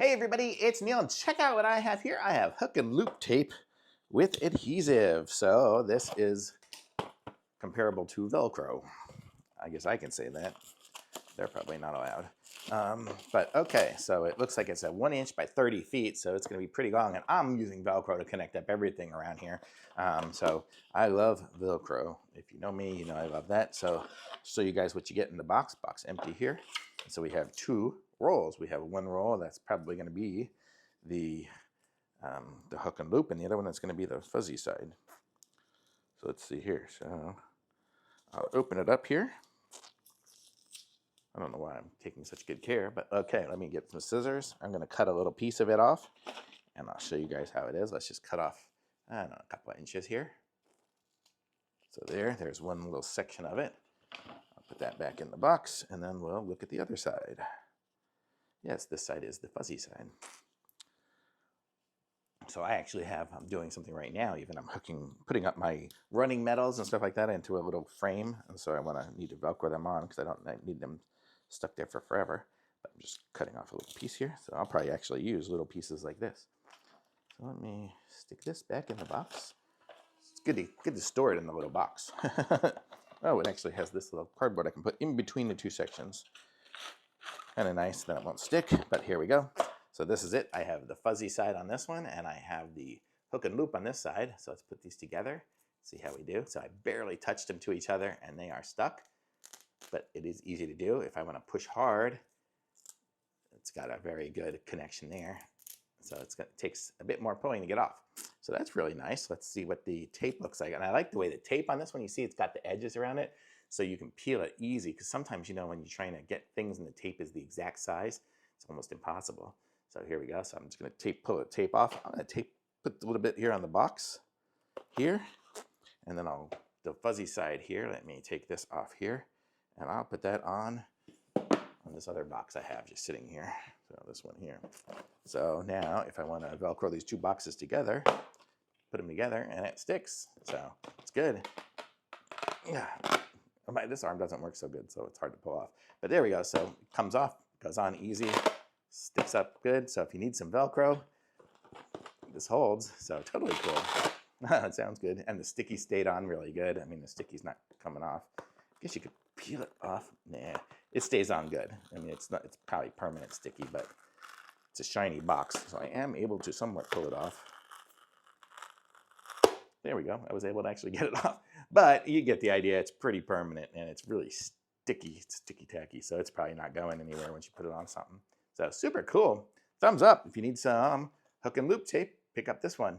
Hey everybody, it's Neil, and check out what I have here. I have hook and loop tape with adhesive. So this is comparable to Velcro. I guess I can say that. They're probably not allowed. But okay, so it looks like it's a 1 inch by 30 feet, so it's gonna be pretty long, and I'm using Velcro to connect up everything around here. So I love Velcro. If you know me, you know I love that. So show you guys what you get in the box. Box empty here. So we have 2 rolls. We have one roll that's probably gonna be the hook and loop, and the other one that's gonna be the fuzzy side. So let's see here. So I'll open it up here. I don't know why I'm taking such good care, but okay, let me get some scissors. I'm going to cut a little piece of it off, and I'll show you guys how it is. Let's just cut off, I don't know, a couple of inches here. So there's one little section of it. I'll put that back in the box, and then we'll look at the other side. Yes, this side is the fuzzy side. So I actually I'm doing something right now, even I'm putting up my running metals and stuff like that into a little frame, and so I need to Velcro them on because I don't need them stuck there for forever. But I'm just cutting off a little piece here, so I'll probably actually use little pieces like this. So let me stick this back in the box. It's good to store it in the little box. Oh, it actually has this little cardboard I can put in between the 2 sections. Kind of nice, then it won't stick, but here we go. So this is it. I have the fuzzy side on this one, and I have the hook and loop on this side. So let's put these together, see how we do. So I barely touched them to each other, and they are stuck. But it is easy to do. If I want to push hard, it's got a very good connection there. So it takes a bit more pulling to get off. So that's really nice. Let's see what the tape looks like. And I like the way the tape on this one, you see it's got the edges around it, so you can peel it easy, because sometimes, you know, when you're trying to get things and the tape is the exact size, it's almost impossible. So here we go. So I'm just going to pull the tape off. I'm going to put a little bit here on the box here, and then the fuzzy side here. Let me take this off here, and I'll put that on this other box I have just sitting here. So this one here. So now if I want to Velcro these 2 boxes together, put them together, and it sticks. So it's good. Yeah. This arm doesn't work so good, so it's hard to pull off. But there we go. So it comes off, goes on easy, sticks up good. So if you need some Velcro, this holds. So totally cool. It sounds good. And the sticky stayed on really good. I mean, the sticky's not coming off. I guess you could peel it off. Nah, it stays on good. I mean, it's probably permanent sticky, but it's a shiny box, so I am able to somewhat pull it off. There we go. I was able to actually get it off. But you get the idea. It's pretty permanent, and it's really sticky. It's sticky-tacky, so it's probably not going anywhere once you put it on something. So super cool. Thumbs up. If you need some hook and loop tape, pick up this one.